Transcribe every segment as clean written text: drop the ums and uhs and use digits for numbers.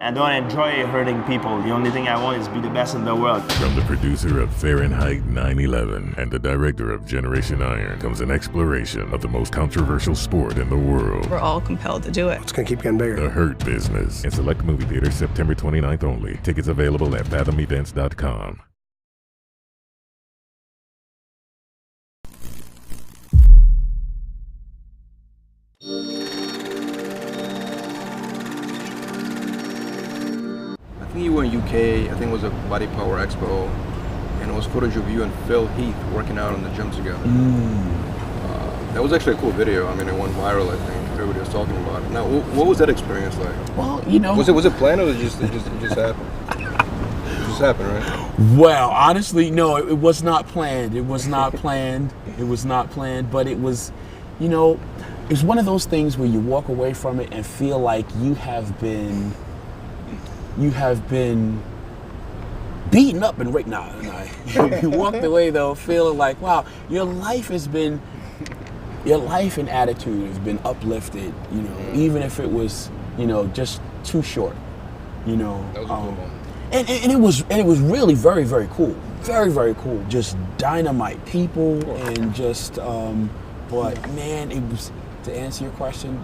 I don't enjoy hurting people. The only thing I want is be the best in the world. From the producer of Fahrenheit 9/11 and the director of Generation Iron comes an exploration of the most controversial sport in the world. We're all compelled to do it. It's gonna keep getting bigger. The Hurt Business. In select movie theaters September 29th only. Tickets available at fathomevents.com. I think you were in UK, I think it was a Body Power Expo, and it was footage of you and Phil Heath working out in the gym together. That was actually a cool video. I mean, it went viral, I think. Everybody was talking about it. Now, what was that experience like? Well, you know... Was it planned or it just happened? It just happened, right? Well, honestly, no, it was not planned. It was not planned. It was not planned, but it was, you know, it's one of those things where you walk away from it and feel like you have been beaten up and right now. You walked away though feeling like, wow, your life and attitude has been uplifted, you know, even if it was, you know, just too short, you know. That was a cool moment. And it was really very, very cool. Very, very cool. Just dynamite people and just but man, it was, to answer your question,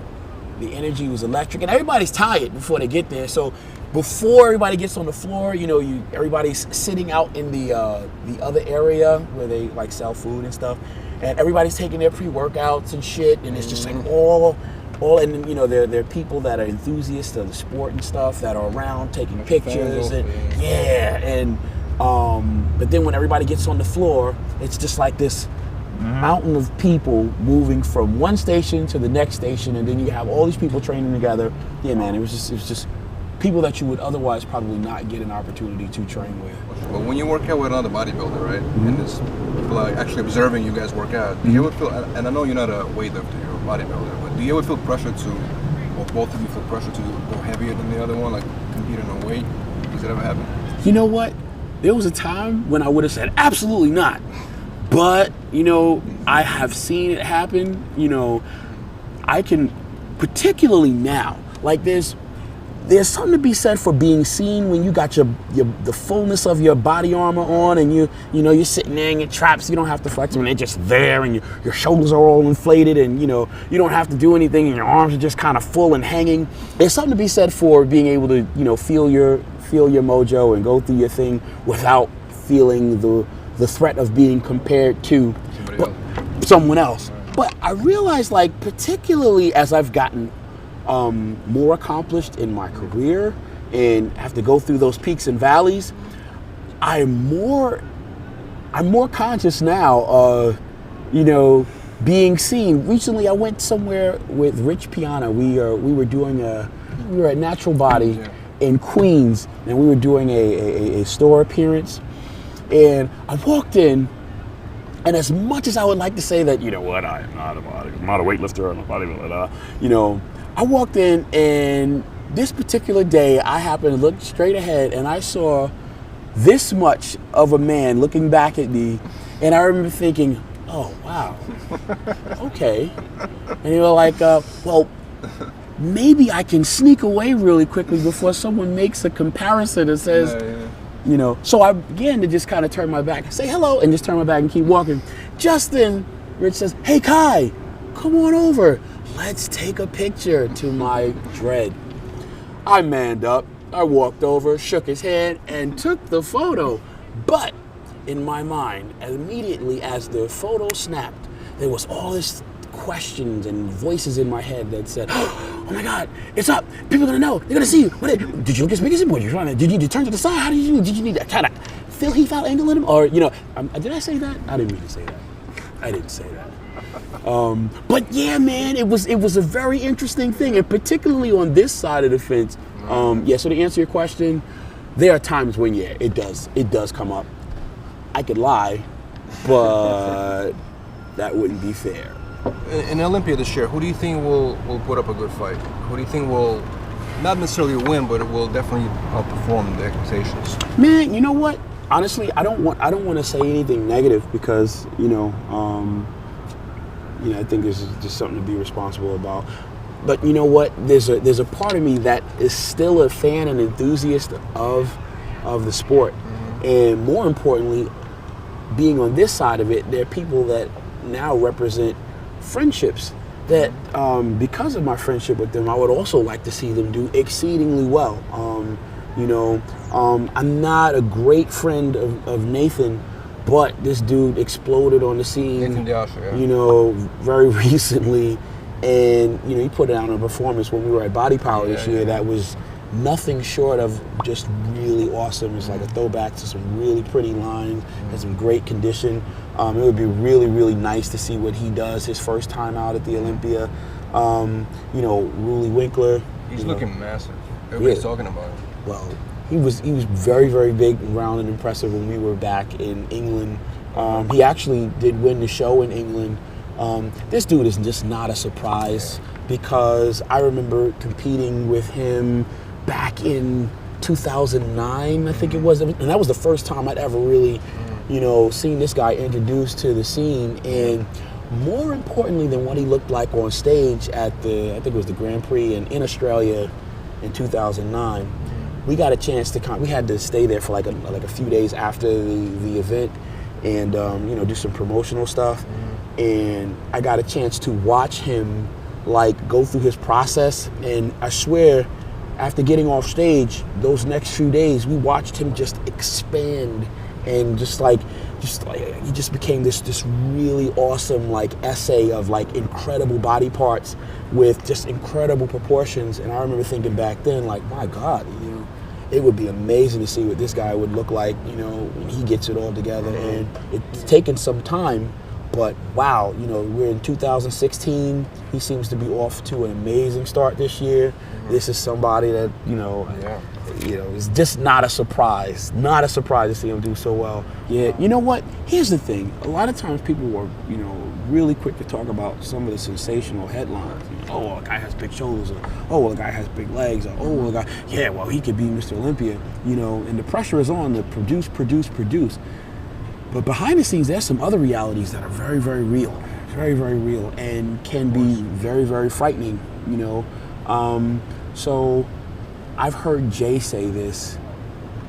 the energy was electric, and everybody's tired before they get there. So before everybody gets on the floor, you know, everybody's sitting out in the other area where they like sell food and stuff, and everybody's taking their pre-workouts and shit, and it's just like all, and you know, there are people that are enthusiasts of the sport and stuff that are around taking pictures and and but then when everybody gets on the floor, it's just like this mountain of people moving from one station to the next station, and then you have all these people training together. Yeah, man, it was just people that you would otherwise probably not get an opportunity to train with. But when you work out with another bodybuilder, right, and there's people like actually observing you guys work out, do you ever feel, and I know you're not a weightlifter, you're a bodybuilder, but do you ever feel pressure to, or both of you feel pressure to go heavier than the other one, like competing on weight? Does it ever happen? You know what? There was a time when I would have said absolutely not. But, you know, I have seen it happen. You know, I can, particularly now, like there's something to be said for being seen when you got the fullness of your body armor on, and you know you're sitting there in your traps. You don't have to flex them; they're just there, and your shoulders are all inflated, and you know you don't have to do anything, and your arms are just kind of full and hanging. There's something to be said for being able to, you know, feel your mojo and go through your thing without feeling the threat of being compared to someone else. But I realized, like, particularly as I've gotten more accomplished in my career and have to go through those peaks and valleys, I'm more conscious now of, you know, being seen. Recently, I went somewhere with Rich Piana. We were at Natural Body in Queens, and we were doing a store appearance. And I walked in, and as much as I would like to say that, you know what, I'm not a weightlifter, I'm a bodybuilder, you know, I walked in, and this particular day, I happened to look straight ahead, and I saw this much of a man looking back at me, and I remember thinking, oh, wow, okay. And they were like, well, maybe I can sneak away really quickly before someone makes a comparison and says, you know, so I began to just kind of turn my back, say hello, and just turn my back and keep walking. Just then, Rich says, hey, Kai, come on over. Let's take a picture. To my dread, I manned up. I walked over, shook his hand, and took the photo. But in my mind, immediately as the photo snapped, there was all this questions and voices in my head that said, oh my God, it's up. People are gonna know. They're gonna see you. Did you look as big as him? Did you need to turn to the side? How did you need to kind of Phil Heath out angle him? Or, you know, did I say that? I didn't mean to say that. I didn't say that. But yeah, man, it was a very interesting thing, and particularly on this side of the fence. So to answer your question, there are times when it does come up. I could lie, but that wouldn't be fair. In Olympia this year, who do you think will put up a good fight? Who do you think will not necessarily win, but it will definitely outperform the expectations? Man, you know what? Honestly, I don't want to say anything negative because I think this is just something to be responsible about. But you know what? There's a part of me that is still a fan and enthusiast of the sport. And more importantly, being on this side of it, there are people that now represent friendships that because of my friendship with them, I would also like to see them do exceedingly well. I'm not a great friend of Nathan, but this dude exploded on the scene, Nathan Diasha, yeah. Very recently. And, he put out a performance when we were at Body Power this year that was nothing short of just really awesome. It's like a throwback to some really pretty lines and some great condition. It would be really, really nice to see what he does his first time out at the Olympia. Roelly Winklaar. He's looking massive. Everybody's talking about him. Well, he was very, very big, round, and impressive when we were back in England. He actually did win the show in England. This dude is just not a surprise because I remember competing with him back in 2009, I think it was, and that was the first time I'd ever really, seen this guy introduced to the scene. And more importantly than what he looked like on stage at I think it was the Grand Prix in Australia in 2009, we got a chance to we had to stay there for like a few days after the event and do some promotional stuff. And I got a chance to watch him go through his process, and I swear after getting off stage those next few days we watched him just expand and just he just became this really awesome essay of incredible body parts with just incredible proportions. And I remember thinking back then my God, it would be amazing to see what this guy would look like when he gets it all together. And it's taken some time. But wow, we're in 2016. He seems to be off to an amazing start this year. This is somebody that is just not a surprise. Not a surprise to see him do so well. Yeah, you know what? Here's the thing. A lot of times people are really quick to talk about some of the sensational headlines. Oh, well, a guy has big shoulders. Or, oh, well, a guy has big legs. Or, oh, well, a guy, he could be Mr. Olympia. And the pressure is on to produce. But behind the scenes, there's some other realities that are very, very real, and can be very, very frightening, So I've heard Jay say this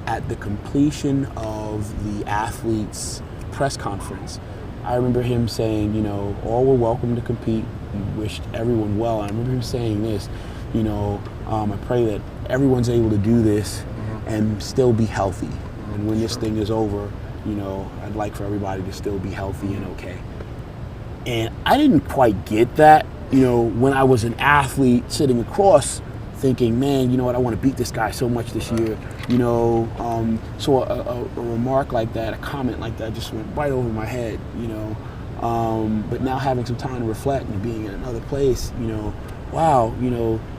at the completion of the athletes' press conference. I remember him saying, all were welcome to compete. He wished everyone well. I remember him saying this, I pray that everyone's able to do this and still be healthy. And when this thing is over, I'd like for everybody to still be healthy and okay. And I didn't quite get that, when I was an athlete sitting across thinking, man, you know what, I want to beat this guy so much this year, So a remark like that, a comment like that just went right over my head, But now having some time to reflect and being in another place, wow,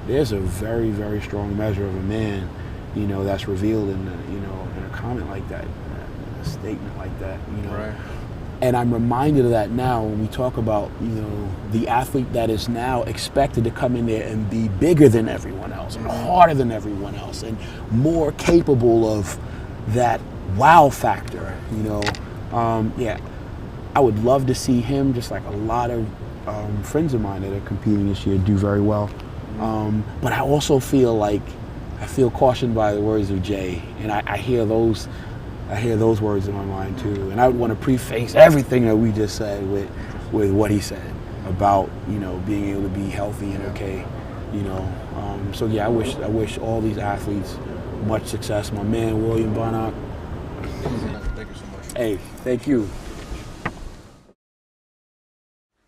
there's a very, very strong measure of a man, that's revealed in a comment like that. A statement like that, Right. And I'm reminded of that now when we talk about, the athlete that is now expected to come in there and be bigger than everyone else and harder than everyone else and more capable of that wow factor, I would love to see him, just like a lot of friends of mine that are competing this year, do very well. But I also feel cautioned by the words of Jay, and I hear those words in my mind too. And I would want to preface everything that we just said with what he said about, being able to be healthy and okay, So yeah, I wish all these athletes much success. My man, William Bonnock. Thank you so much. Hey, thank you.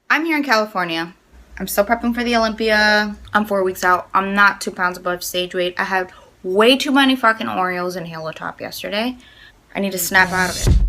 I'm here in California. I'm still prepping for the Olympia. I'm 4 weeks out. I'm not 2 pounds above stage weight. I had way too many fucking Oreos and Halo Top yesterday. I need to snap out of it.